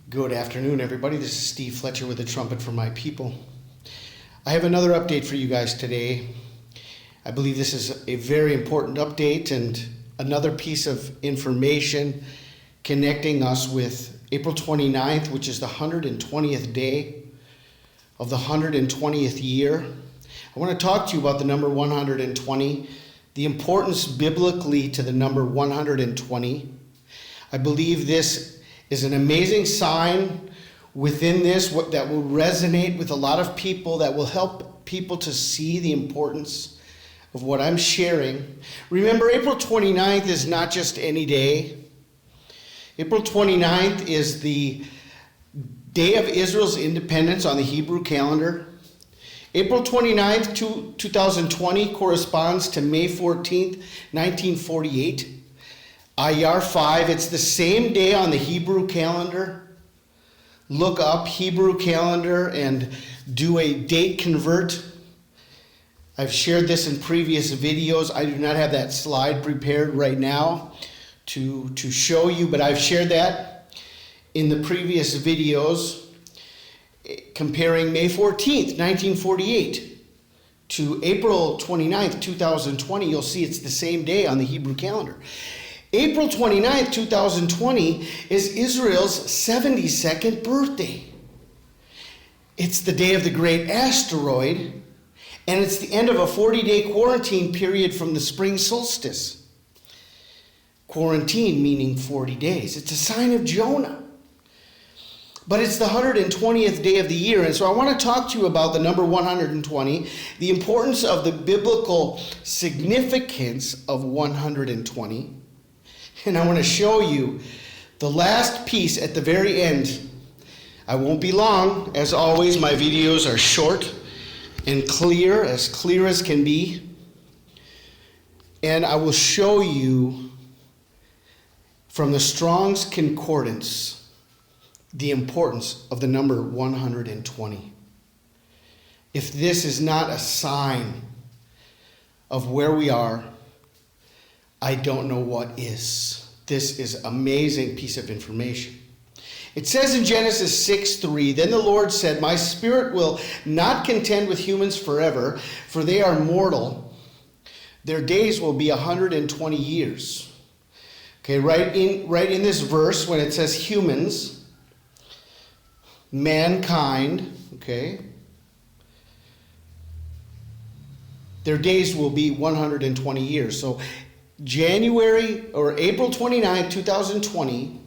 Good afternoon, everybody. This is Steve Fletcher with a trumpet for my people. I have another update for you guys today. I believe this is a very important update and another piece of information connecting us with April 29th, which is the 120th day of the 120th year. I want to talk to you about the number 120, the importance biblically to the number 120. I believe this is an amazing sign within this that will resonate with a lot of people, that will help people to see the importance of what I'm sharing. Remember, April 29th is not just any day. April 29th is the day of Israel's independence on the Hebrew calendar. April 29th, 2020 corresponds to May 14th, 1948. IYAR 5, it's the same day on the Hebrew calendar. Look up Hebrew calendar and do a date convert. I've shared this in previous videos. I do not have that slide prepared right now to show you, but I've shared that in the previous videos comparing May 14th, 1948 to April 29th, 2020. You'll see it's the same day on the Hebrew calendar. April 29th, 2020 is Israel's 72nd birthday. It's the day of the great asteroid, and it's the end of a 40-day quarantine period from the spring solstice. Quarantine meaning 40 days. It's a sign of Jonah. But it's the 120th day of the year, and so I want to talk to you about the number 120, the importance of the biblical significance of 120. And I want to show you the last piece at the very end. I won't be long. As always, my videos are short and clear as can be. And I will show you from the Strong's Concordance the importance of the number 120. If this is not a sign of where we are, I don't know what is. This is an amazing piece of information. It says in Genesis 6:3, "Then the Lord said, My spirit will not contend with humans forever, for they are mortal. Their days will be 120 years." Okay, right in this verse, when it says humans, mankind, okay, their days will be 120 years. So April 29, 2020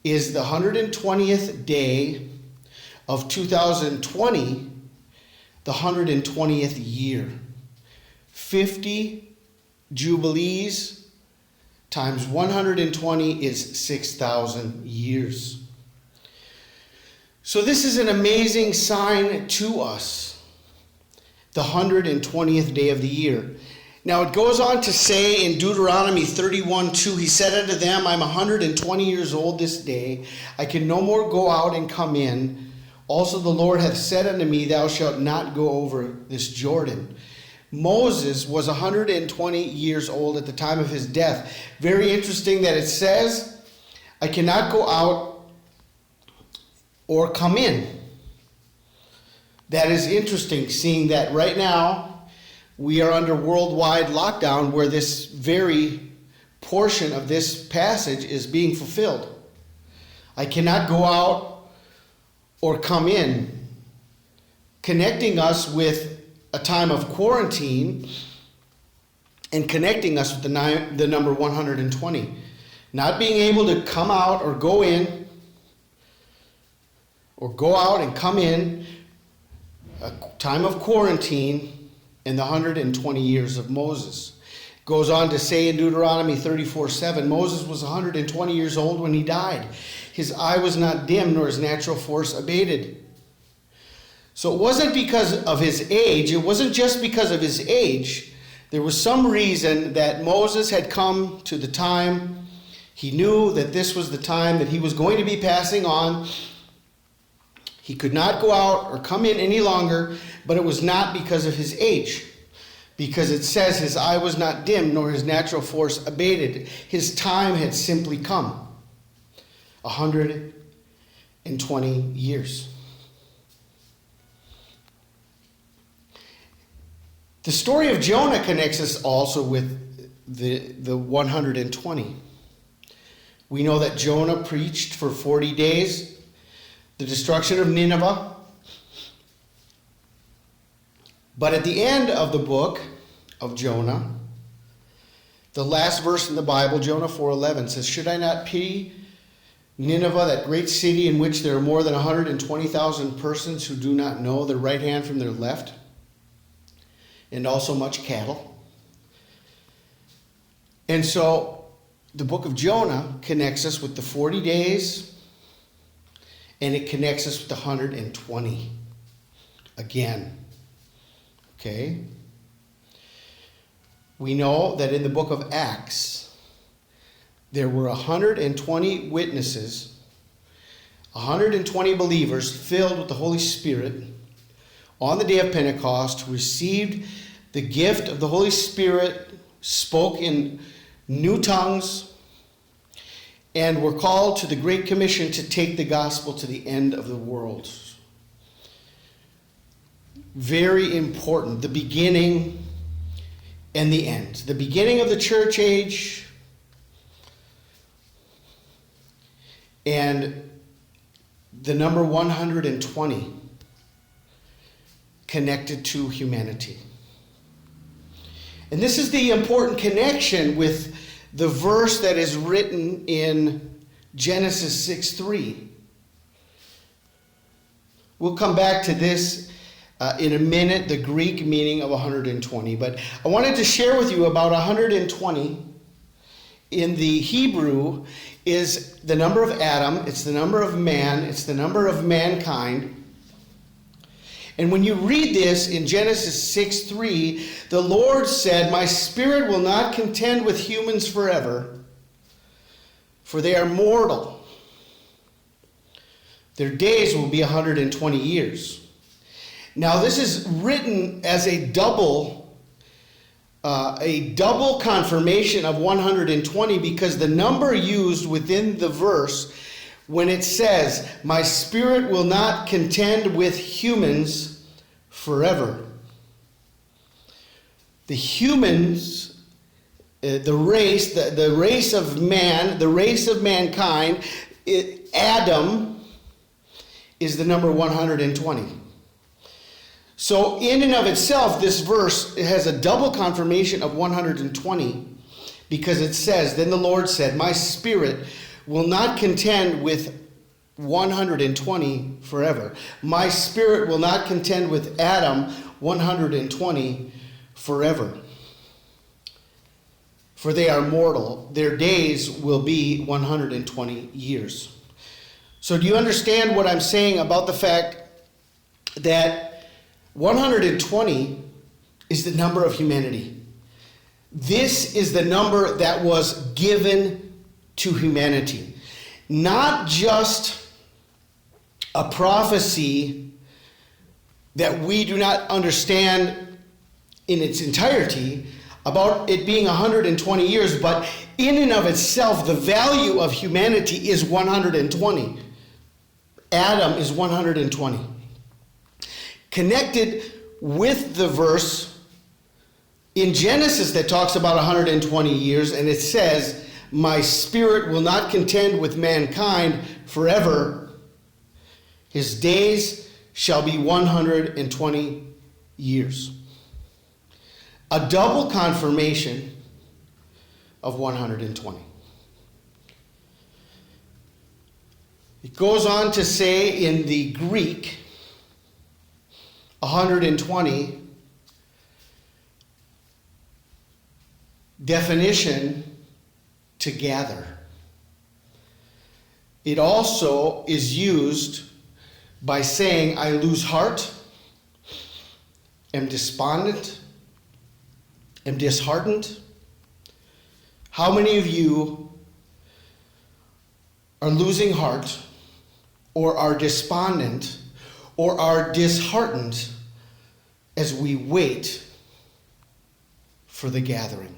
is the 120th day of 2020, the 120th year. 50 jubilees times 120 is 6,000 years. So this is an amazing sign to us, the 120th day of the year. Now it goes on to say in Deuteronomy 31:2, he said unto them, I'm 120 years old this day. I can no more go out and come in. Also the Lord hath said unto me, thou shalt not go over this Jordan. Moses was 120 years old at the time of his death. Very interesting that it says, I cannot go out or come in. That is interesting, seeing that right now we are under worldwide lockdown where this very portion of this passage is being fulfilled. I cannot go out or come in, connecting us with a time of quarantine and connecting us with the number 120. Not being able to come out or go in, or go out and come in, a time of quarantine, in the 120 years of Moses. It goes on to say in Deuteronomy 34:7, Moses was 120 years old when he died. His eye was not dim, nor his natural force abated. So it wasn't because of his age. It wasn't just because of his age. There was some reason that Moses had come to the time. He knew that this was the time that he was going to be passing on. He could not go out or come in any longer, but it was not because of his age. Because it says his eye was not dim, nor his natural force abated. His time had simply come. 120 years. The story of Jonah connects us also with the 120. We know that Jonah preached for 40 days the destruction of Nineveh. But at the end of the book of Jonah, the last verse in the Bible, Jonah 4:11, says, "Should I not pity Nineveh, that great city in which there are more than 120,000 persons who do not know their right hand from their left, and also much cattle?" And so the book of Jonah connects us with the 40 days, and it connects us with the 120 again. Okay? We know that in the book of Acts, there were 120 witnesses, 120 believers filled with the Holy Spirit on the day of Pentecost, who received the gift of the Holy Spirit, spoke in new tongues, and were called to the Great Commission to take the gospel to the end of the world. Very important. The beginning and the end. The beginning of the church age and the number 120 connected to humanity. And this is the important connection with the verse that is written in Genesis 6:3. We'll come back to this in a minute, the Greek meaning of 120. But I wanted to share with you about 120 in the Hebrew is the number of Adam, it's the number of man, it's the number of mankind. And when you read this in Genesis 6:3, the Lord said, "My spirit will not contend with humans forever, for they are mortal. Their days will be 120 years." Now this is written as a double confirmation of 120, because the number used within the verse, when it says, "My spirit will not contend with humans forever." The humans, the race of man, the race of mankind, Adam is the number 120. So in and of itself, this verse has a double confirmation of 120, because it says, "Then the Lord said, my spirit will not contend with 120 forever. My spirit will not contend with Adam 120 forever. For they are mortal. Their days will be 120 years." So do you understand what I'm saying about the fact that 120 is the number of humanity? This is the number that was given to humanity. Not just a prophecy that we do not understand in its entirety about it being 120 years, but in and of itself, the value of humanity is 120. Adam is 120. Connected with the verse in Genesis that talks about 120 years, and it says, "My spirit will not contend with mankind forever. His days shall be 120 years." A double confirmation of 120. It goes on to say in the Greek, 120, definition, to gather. It also is used by saying, "I lose heart, am despondent, am disheartened." How many of you are losing heart, or are despondent, or are disheartened as we wait for the gathering?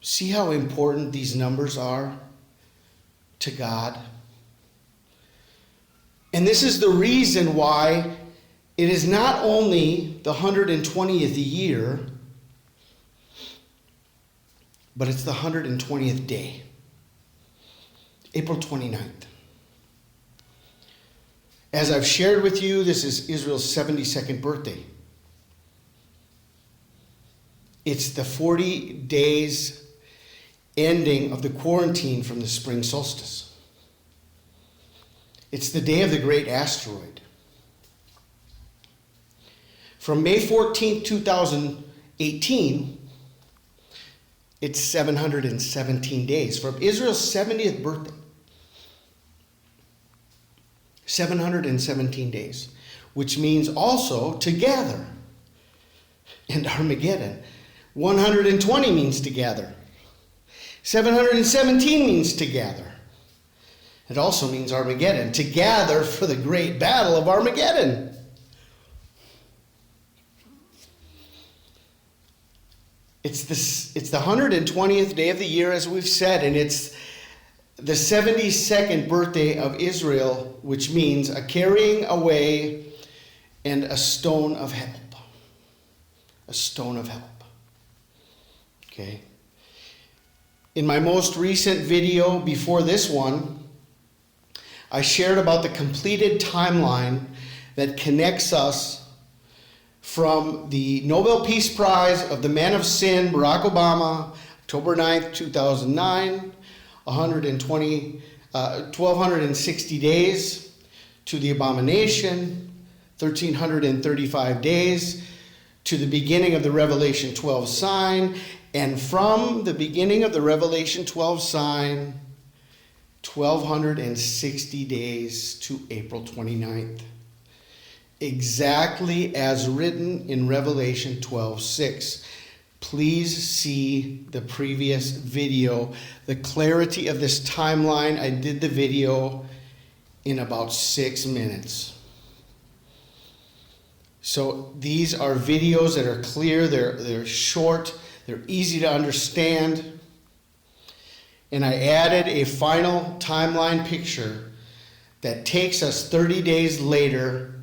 See how important these numbers are to God? And this is the reason why it is not only the 120th year, but it's the 120th day, April 29th. As I've shared with you, this is Israel's 72nd birthday. It's the 40 days ending of the quarantine from the spring solstice. It's the day of the great asteroid. From May 14th, 2018, it's 717 days. From Israel's 70th birthday, 717 days, which means also to gather. And Armageddon, 120 means to gather. 717 means to gather. It also means Armageddon, to gather for the great battle of Armageddon. It's the 120th day of the year, as we've said, and it's the 72nd birthday of Israel, which means a carrying away and a stone of help. A stone of help. Okay. In my most recent video before this one, I shared about the completed timeline that connects us from the Nobel Peace Prize of the Man of Sin, Barack Obama, October 9th, 2009, 1,260 days, to the abomination, 1,335 days, to the beginning of the Revelation 12 sign, and from the beginning of the Revelation 12 sign, 1,260 days to April 29th. Exactly as written in Revelation 12:6. Please see the previous video. The clarity of this timeline, I did the video in about 6 minutes. So these are videos that are clear, they're short, they're easy to understand. And I added a final timeline picture that takes us 30 days later,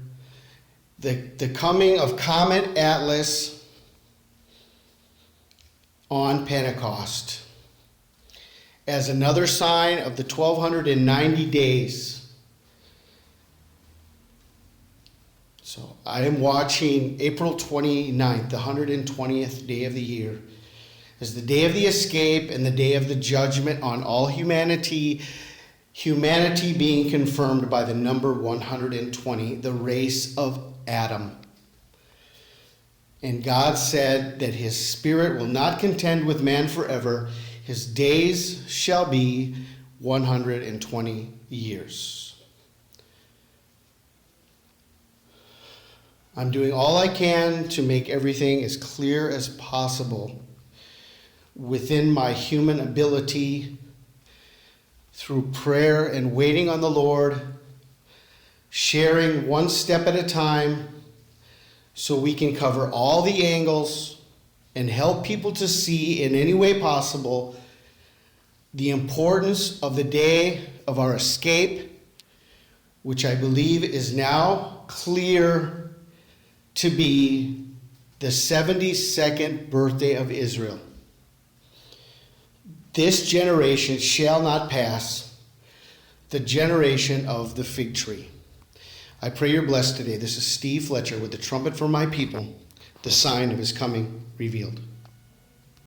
the coming of Comet Atlas on Pentecost, as another sign of the 1,290 days. So I am watching April 29th, the 120th day of the year, as the day of the escape and the day of the judgment on all humanity, humanity being confirmed by the number 120, the race of Adam. And God said that his spirit will not contend with man forever. His days shall be 120 years. I'm doing all I can to make everything as clear as possible within my human ability, through prayer and waiting on the Lord, sharing one step at a time so we can cover all the angles and help people to see in any way possible the importance of the day of our escape, which I believe is now clear to be the 72nd birthday of Israel. This generation shall not pass, the generation of the fig tree. I pray you're blessed today. This is Steve Fletcher with the trumpet for my people, the sign of his coming revealed.